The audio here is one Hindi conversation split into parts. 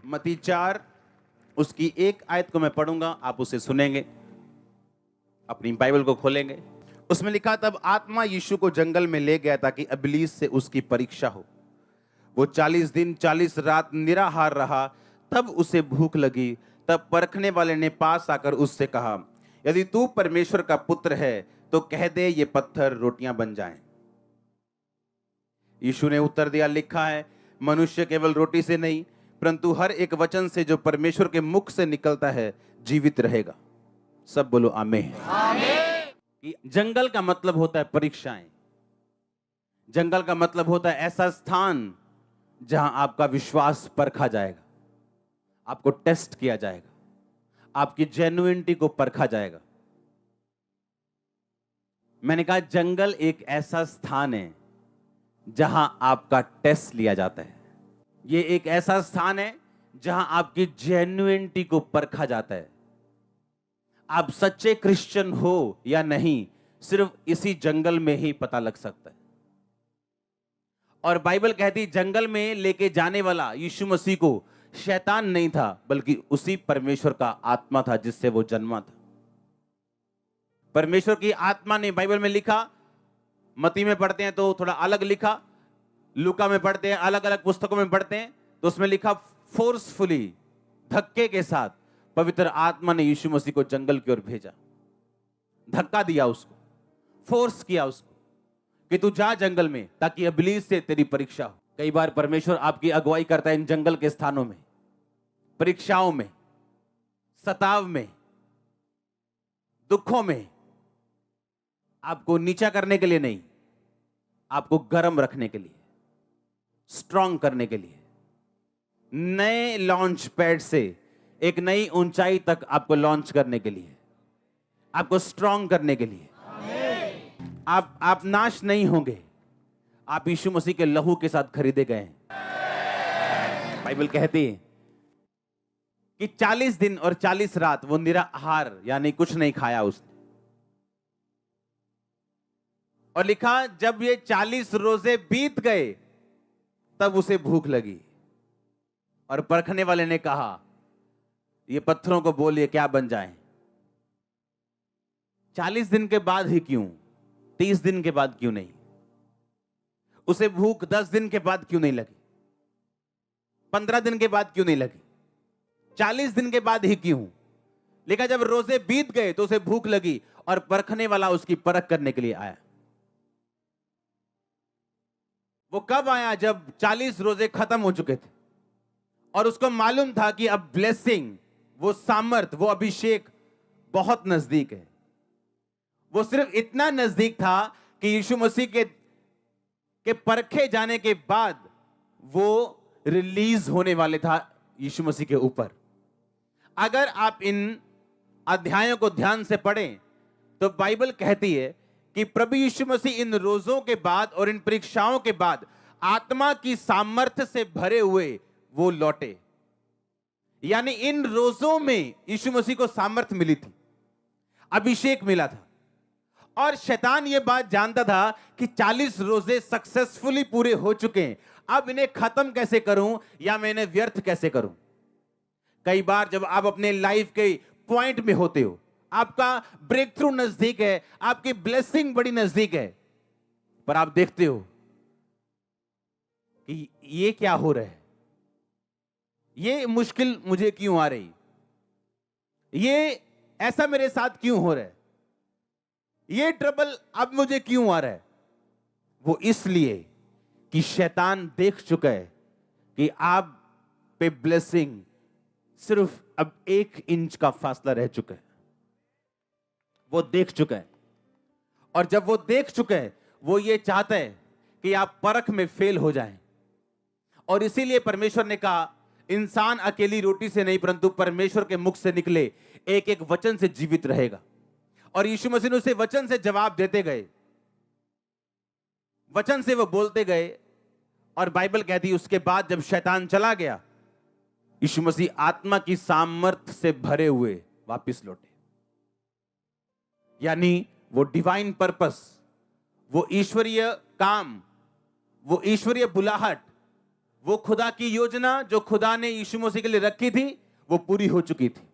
मत्ती 4 उसकी एक आयत को मैं पढ़ूंगा, आप उसे सुनेंगे, अपनी बाइबल को खोलेंगे। उसमें लिखा, तब आत्मा यीशु को जंगल में ले गया ताकि इब्लीस से उसकी परीक्षा हो। वो 40 दिन 40 रात निराहार रहा। तब उसे भूख लगी। तब परखने वाले ने पास आकर उससे कहा, यदि तू परमेश्वर का पुत्र है तो कह दे ये पत्थर रोटियां बन जाएं। यीशु ने उत्तर दिया, लिखा है, मनुष्य केवल रोटी से नहीं परंतु हर एक वचन से जो परमेश्वर के मुख से निकलता है जीवित रहेगा। सब बोलो आमीन। कि जंगल का मतलब होता है परीक्षाएं। जंगल का मतलब होता है ऐसा स्थान जहां आपका विश्वास परखा जाएगा, आपको टेस्ट किया जाएगा, आपकी जेन्युइनिटी को परखा जाएगा। मैंने कहा जंगल एक ऐसा स्थान है जहां आपका टेस्ट लिया जाता है। यह एक ऐसा स्थान है जहां आपकी जेन्युइनिटी को परखा जाता है। आप सच्चे क्रिश्चियन हो या नहीं सिर्फ इसी जंगल में ही पता लग सकता है। और बाइबल कहती जंगल में लेके जाने वाला यीशु मसीह को शैतान नहीं था बल्कि उसी परमेश्वर का आत्मा था जिससे वो जन्मा था। परमेश्वर की आत्मा ने, बाइबल में लिखा, मत्ती में पढ़ते हैं तो थोड़ा अलग लिखा, लूका में पढ़ते हैं, अलग अलग पुस्तकों में पढ़ते हैं तो उसमें लिखा फोर्सफुली, धक्के के साथ पवित्र आत्मा ने यीशु मसीह को जंगल की ओर भेजा। धक्का दिया उसको, फोर्स किया उसको कि तू जा जंगल में ताकि इब्लीस से तेरी परीक्षा हो। कई बार परमेश्वर आपकी अगुवाई करता है इन जंगल के स्थानों में, परीक्षाओं में, सताव में, दुखों में, आपको नीचा करने के लिए नहीं, आपको गर्म रखने के लिए, स्ट्रांग करने के लिए, नए लॉन्च पैड से एक नई ऊंचाई तक आपको लॉन्च करने के लिए, आपको स्ट्रांग करने के लिए। आप नाश नहीं होंगे, आप यीशु मसीह के लहू के साथ खरीदे गए हैं। बाइबल कहती है कि 40 दिन और 40 रात वो निराहार यानी कुछ नहीं खाया उसने। और लिखा जब ये 40 रोजे बीत गए तब उसे भूख लगी। और परखने वाले ने कहा, ये पत्थरों को बोलिए क्या बन जाएं। 40 दिन के बाद ही क्यों, 30 दिन के बाद क्यों नहीं? उसे भूख 10 दिन के बाद क्यों नहीं लगी, 15 दिन के बाद क्यों नहीं लगी, 40 दिन के बाद ही क्यों? लेकिन जब रोजे बीत गए तो उसे भूख लगी और परखने वाला उसकी परख करने के लिए आया। वो कब आया? जब 40 रोजे खत्म हो चुके थे और उसको मालूम था कि अब ब्लेसिंग, वो सामर्थ, वो अभिषेक बहुत नजदीक है। वो सिर्फ इतना नजदीक था कि यीशु मसीह के परखे जाने के बाद वो रिलीज होने वाले था यीशु मसीह के ऊपर। अगर आप इन अध्यायों को ध्यान से पढ़ें तो बाइबल कहती है कि प्रभु यीशु मसीह इन रोजों के बाद और इन परीक्षाओं के बाद आत्मा की सामर्थ्य से भरे हुए वो लौटे। यानी इन रोजों में यीशु मसीह को सामर्थ्य मिली थी, अभिषेक मिला था। और शैतान ये बात जानता था कि 40 रोजे सक्सेसफुली पूरे हो चुके हैं, अब इन्हें खत्म कैसे करूं या मैं इन्हें व्यर्थ कैसे करूं। कई बार जब आप अपने लाइफ के पॉइंट में होते हो, आपका ब्रेक थ्रू नजदीक है, आपकी ब्लेसिंग बड़ी नजदीक है, पर आप देखते हो कि ये क्या हो रहा है, ये मुश्किल मुझे क्यों आ रही, ये ऐसा मेरे साथ क्यों हो रहा है, ये ट्रबल अब मुझे क्यों आ रहा है। वो इसलिए कि शैतान देख चुका है कि आप पे ब्लेसिंग सिर्फ अब 1 इंच का फासला रह चुका है। वो देख चुका है और जब वो देख चुका है वो ये चाहता है कि आप परख में फेल हो जाएं। और इसीलिए परमेश्वर ने कहा इंसान अकेली रोटी से नहीं परंतु परमेश्वर के मुख से निकले एक एक वचन से जीवित रहेगा। और यीशु मसीह ने उसे वचन से जवाब देते गए, वचन से वो बोलते गए। और बाइबल कहती है उसके बाद जब शैतान चला गया, यीशु मसीह आत्मा की सामर्थ्य से भरे हुए वापस लौटे। यानी वो डिवाइन पर्पस, वो ईश्वरीय काम, वो ईश्वरीय बुलाहट, वो खुदा की योजना जो खुदा ने यीशु मसीह के लिए रखी थी वो पूरी हो चुकी थी।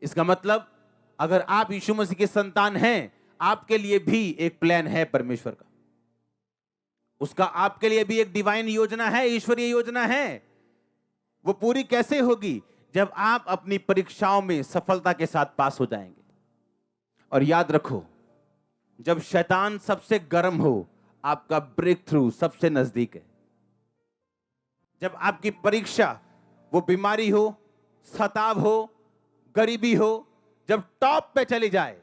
इसका मतलब अगर आप यीशु मसीह के संतान हैं, आपके लिए भी एक प्लान है परमेश्वर का। उसका आपके लिए भी एक डिवाइन योजना है, ईश्वरीय योजना है। वो पूरी कैसे होगी? जब आप अपनी परीक्षाओं में सफलता के साथ पास हो जाएंगे। और याद रखो, जब शैतान सबसे गर्म हो, आपका ब्रेक थ्रू सबसे नजदीक है। जब आपकी परीक्षा, वो बीमारी हो, सताव हो, गरीबी हो, जब टॉप पे चली जाए,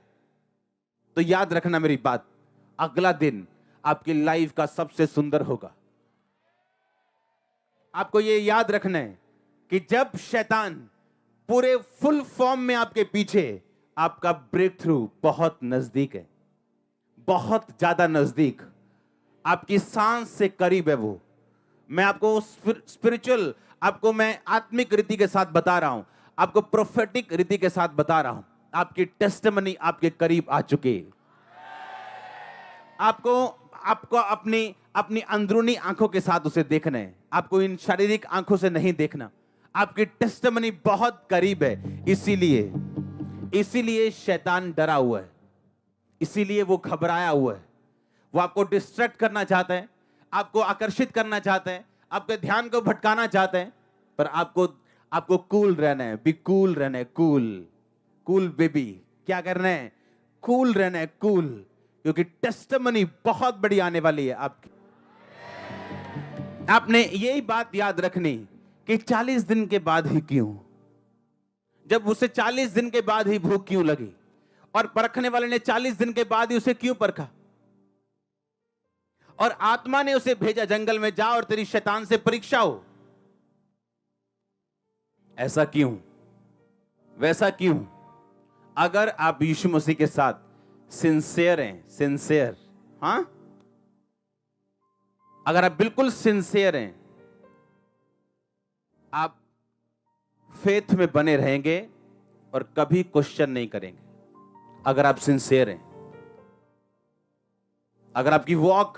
तो याद रखना मेरी बात, अगला दिन आपकी लाइफ का सबसे सुंदर होगा। आपको ये याद रखना है कि जब शैतान पूरे फुल फॉर्म में आपके पीछे, आपका ब्रेक थ्रू बहुत नजदीक है, बहुत ज्यादा नजदीक, आपकी सांस से करीब है वो। मैं आपको स्पिरिचुअल, आपको मैं आत्मिक रीति के साथ बता रहा हूं, आपको प्रोफेटिक रीति के साथ बता रहा हूं। आपकी टेस्टिमनी आपके करीब आ चुकी है। आपको अपनी अंदरूनी आंखों के साथ उसे देखना है। आपको इन शारीरिक आंखों से नहीं देखना। आपकी टेस्टिमनी बहुत करीब है। इसीलिए शैतान डरा हुआ है, इसीलिए वो घबराया हुआ है। वो आपको डिस्ट्रैक्ट करना चाहता है, आपको आकर्षित करना चाहता है, आपके ध्यान को भटकाना चाहता है। पर आपको कूल रहना है, बी कूल रहना है, कूल बेबी। क्या करना है? कूल रहना है, कूल, क्योंकि टेस्टिमनी बहुत बड़ी आने वाली है आपकी। आपने यही बात याद रखनी कि 40 दिन के बाद ही क्यों, जब उसे 40 दिन के बाद ही भूख क्यों लगी, और परखने वाले ने 40 दिन के बाद ही उसे क्यों परखा, और आत्मा ने उसे भेजा जंगल में, जा और तेरी शैतान से परीक्षा हो। ऐसा क्यों, वैसा क्यों? अगर आप यीशु मसीह के साथ सिंसियर हैं, सिंसियर, हां, अगर आप बिल्कुल सिंसियर हैं, आप फेथ में बने रहेंगे और कभी क्वेश्चन नहीं करेंगे। अगर आप सिंसियर हैं, अगर आपकी वॉक,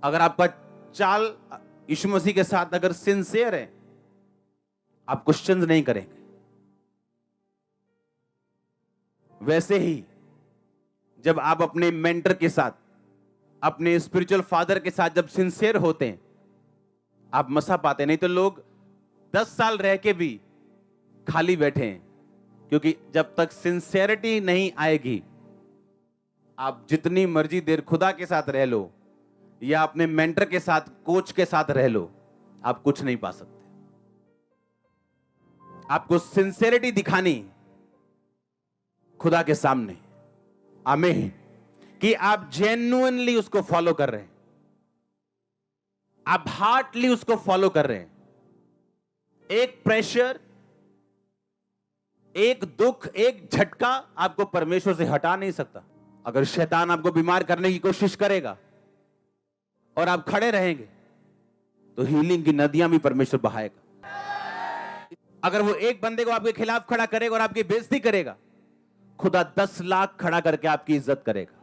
अगर आपका चाल यीशु मसीह के साथ अगर सिंसियर है, आप क्वेश्चन नहीं करेंगे। वैसे ही जब आप अपने मेंटर के साथ, अपने स्पिरिचुअल फादर के साथ जब सिंसियर होते हैं, आप मसा पाते। नहीं तो लोग 10 साल रह के भी खाली बैठे हैं, क्योंकि जब तक सिंसियरिटी नहीं आएगी, आप जितनी मर्जी देर खुदा के साथ रह लो या अपने मेंटर के साथ, कोच के साथ रह लो, आप कुछ नहीं पा सकते। आपको सिंसियरिटी दिखानी खुदा के सामने, आमीन, कि आप जेन्युइनली उसको फॉलो कर रहे हैं, आप हार्टली उसको फॉलो कर रहे हैं। एक प्रेशर, एक दुख, एक झटका आपको परमेश्वर से हटा नहीं सकता। अगर शैतान आपको बीमार करने की कोशिश करेगा और आप खड़े रहेंगे, तो हीलिंग की नदियां भी परमेश्वर बहाएगा। अगर वो एक बंदे को आपके खिलाफ खड़ा करेगा और आपकी बेइज्जती करेगा, खुदा 10 लाख खड़ा करके आपकी इज्जत करेगा।